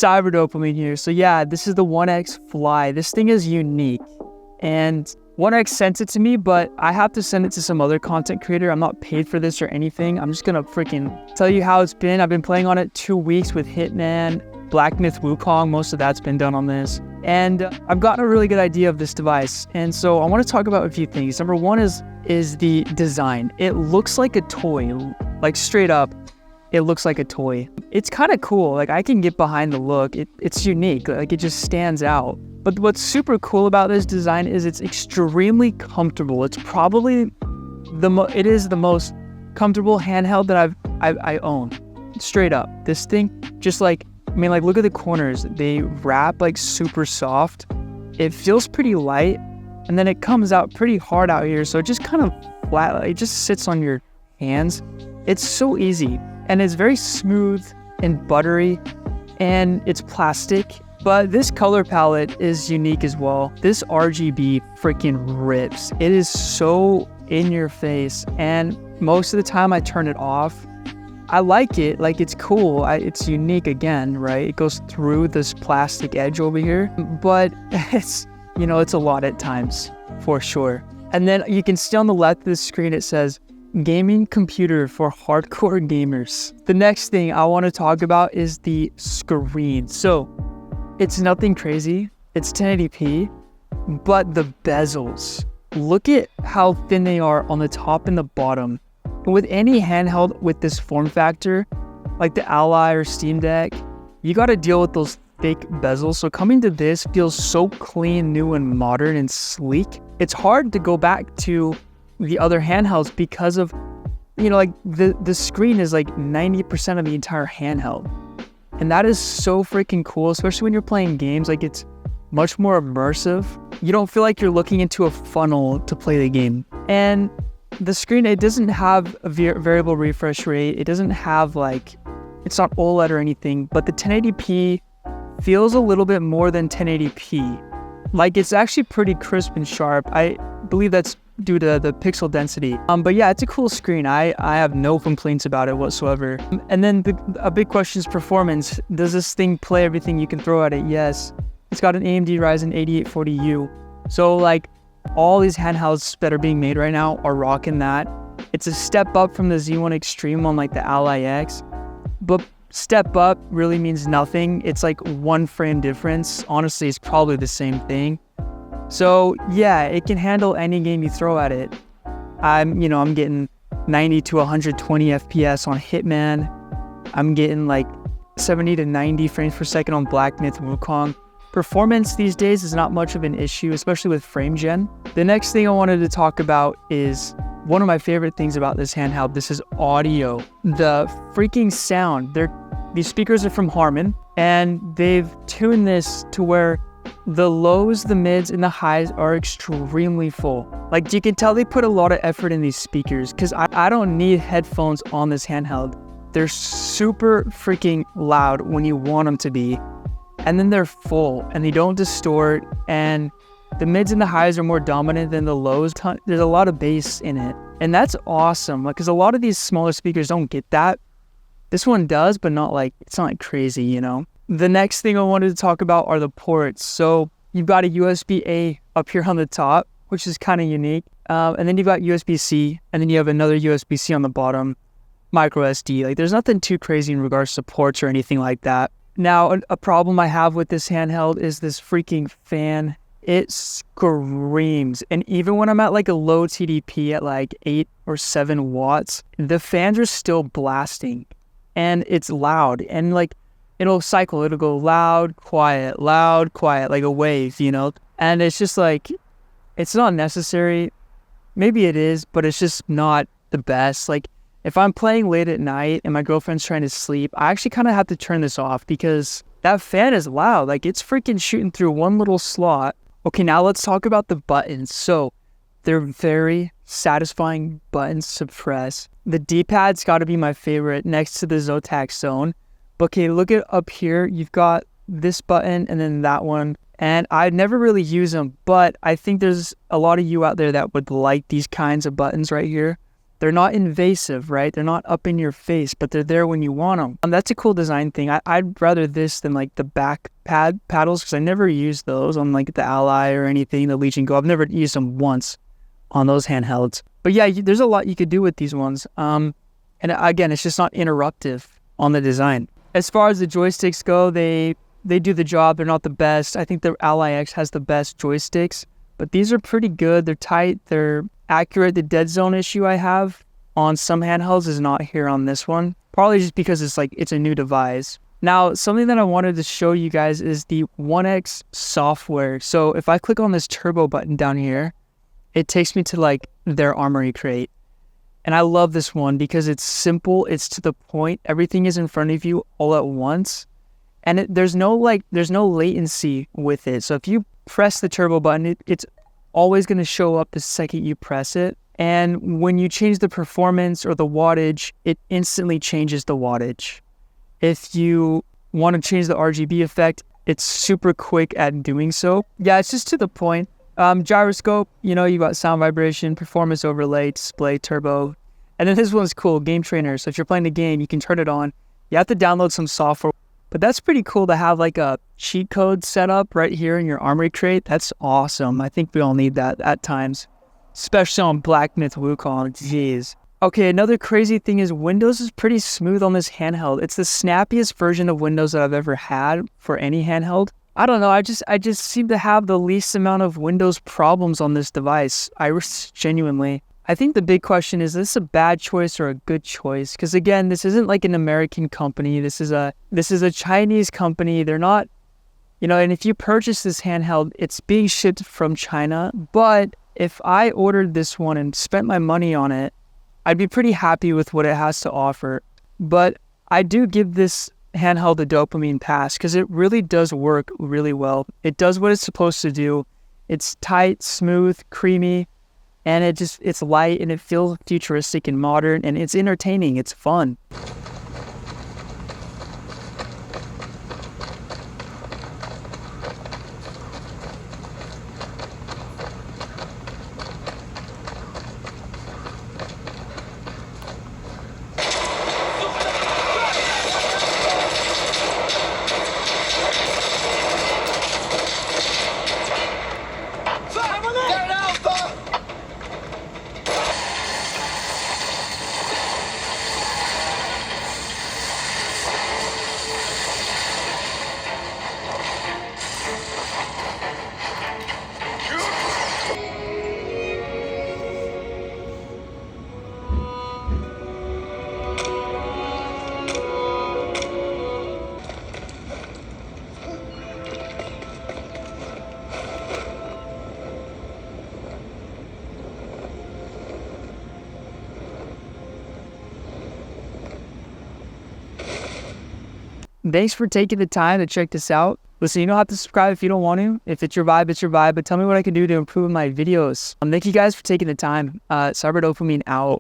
cyber dopamine here. So yeah, this is the OneX Fly. This thing is unique, and OneX sent it to me, but I have to send it to some other content creator. I'm not paid for this or anything. I'm just gonna freaking tell you how it's been. I've been playing on it 2 weeks with Hitman, Black Myth Wukong. Most of that's been done on this. And I've gotten a really good idea of this device. And so I want to talk about a few things. Number one is the design. It looks like a toy, like straight up. It looks like a toy. It's kind of cool. Like, I can get behind the look. It's unique. Like, it just stands out. But what's super cool about this design is it's extremely comfortable. It's probably it is the most comfortable handheld that I own. Straight up. This thing, just like, I mean, like, look at the corners. They wrap like super soft. It feels pretty light, and then it comes out pretty hard out here. So it just kind of flat. Like, it just sits on your hands. It's so easy. And it's very smooth and buttery, and it's plastic. But this color palette is unique as well. This RGB freaking rips. It is so in your face, and most of the time I turn it off. I like it, like, it's cool. It's unique again, right? It goes through this plastic edge over here, but it's, you know, it's a lot at times, for sure. And then you can see on the left of the screen, it says, gaming computer for hardcore gamers. The next thing I want to talk about is the screen. So it's nothing crazy. It's 1080p, but the bezels, look at how thin they are on the top and the bottom. With any handheld with this form factor, like the Ally or Steamdeck, you got to deal with those thick bezels. So coming to this feels so clean, new, and modern and sleek. It's hard to go back to the other handhelds because of, you know, like the screen is like 90% of the entire handheld. And that is so freaking cool, especially when you're playing games. Like, it's much more immersive. You don't feel like you're looking into a funnel to play the game. And the screen, it doesn't have a variable refresh rate. It doesn't have, like, it's not OLED or anything, but the 1080p feels a little bit more than 1080p. Like, it's actually pretty crisp and sharp. I believe that's due to the pixel density. But yeah, it's a cool screen. I have no complaints about it whatsoever. And then a big question is performance. Does this thing play everything you can throw at it? Yes. It's got an AMD Ryzen 8840U. So, like, all these handhelds that are being made right now are rocking that. It's a step up from the Z1 Extreme on, like, the Ally X. But step up really means nothing. It's like 1 frame difference. Honestly, it's probably the same thing. So yeah, it can handle any game you throw at it. I'm getting 90 to 120 FPS on Hitman. I'm getting like 70 to 90 frames per second on Black Myth Wukong. Performance these days is not much of an issue, especially with frame gen. The next thing I wanted to talk about is one of my favorite things about this handheld. This is audio. The freaking sound. These speakers are from Harman, and they've tuned this to where the lows, the mids, and the highs are extremely full. Like, you can tell they put a lot of effort in these speakers, because I don't need headphones on this handheld. They're super freaking loud when you want them to be, and then they're full, and they don't distort, and the mids and the highs are more dominant than the lows. There's a lot of bass in it, and that's awesome, because a lot of these smaller speakers don't get that. This one does, but it's not like crazy, you know? The next thing I wanted to talk about are the ports. So you've got a USB-A up here on the top, which is kind of unique. And then you've got USB-C, and then you have another USB-C on the bottom, micro SD. Like, there's nothing too crazy in regards to ports or anything like that. Now, a problem I have with this handheld is this freaking fan. It screams. And even when I'm at like a low TDP at like 8 or 7 watts, the fans are still blasting. And it's loud. And like, it'll cycle. It'll go loud, quiet, like a wave, you know? And it's just like, it's not necessary. Maybe it is, but it's just not the best. Like, if I'm playing late at night and my girlfriend's trying to sleep, I actually kind of have to turn this off because that fan is loud. Like, it's freaking shooting through one little slot. Okay, now let's talk about the buttons. So they're very satisfying buttons to press. The D-pad's got to be my favorite next to the Zotac Zone. But okay, look at up here. You've got this button and then that one. And I never really use them, but I think there's a lot of you out there that would like these kinds of buttons right here. They're not invasive, right? They're not up in your face, but they're there when you want them. That's a cool design thing. I'd rather this than like the back paddles, because I never used those on like the Ally or anything, the Legion Go. I've never used them once on those handhelds. But yeah, there's a lot you could do with these ones. And again, it's just not interruptive on the design. As far as the joysticks go, they do the job. They're not the best. I think the Ally X has the best joysticks, but these are pretty good. They're tight. They're accurate. The dead zone issue I have on some handhelds is not here on this one. Probably just because it's a new device. Now, something that I wanted to show you guys is the OneX software. So if I click on this turbo button down here, it takes me to like their Armory crate. And I love this one because it's simple, it's to the point, everything is in front of you all at once. And there's no latency with it. So if you press the turbo button, it's always going to show up the second you press it. And when you change the performance or the wattage, it instantly changes the wattage. If you want to change the RGB effect, it's super quick at doing so. Yeah, it's just to the point. Gyroscope, you got sound vibration, performance overlay, display, turbo. And then this one's cool, game trainer. So if you're playing the game, you can turn it on. You have to download some software, but that's pretty cool to have like a cheat code set up right here in your Armory crate. That's awesome. I think we all need that at times, especially on Black Myth Wukong. Jeez. Okay, another crazy thing is Windows is pretty smooth on this handheld. It's the snappiest version of Windows that I've ever had for any handheld. I don't know, I just seem to have the least amount of Windows problems on this device. Genuinely. I think the big question is this a bad choice or a good choice? Because again, this isn't like an American company. This is a Chinese company. They're not, and if you purchase this handheld, it's being shipped from China. But if I ordered this one and spent my money on it, I'd be pretty happy with what it has to offer. But I do give this handheld a dopamine pass because it really does work really well. It does what it's supposed to do. It's tight, smooth, creamy, and it's light and it feels futuristic and modern, and it's entertaining. It's fun. Thanks for taking the time to check this out. Listen, you don't have to subscribe if you don't want to. If it's your vibe, it's your vibe. But tell me what I can do to improve my videos. Thank you guys for taking the time. Cyber Dopamine out.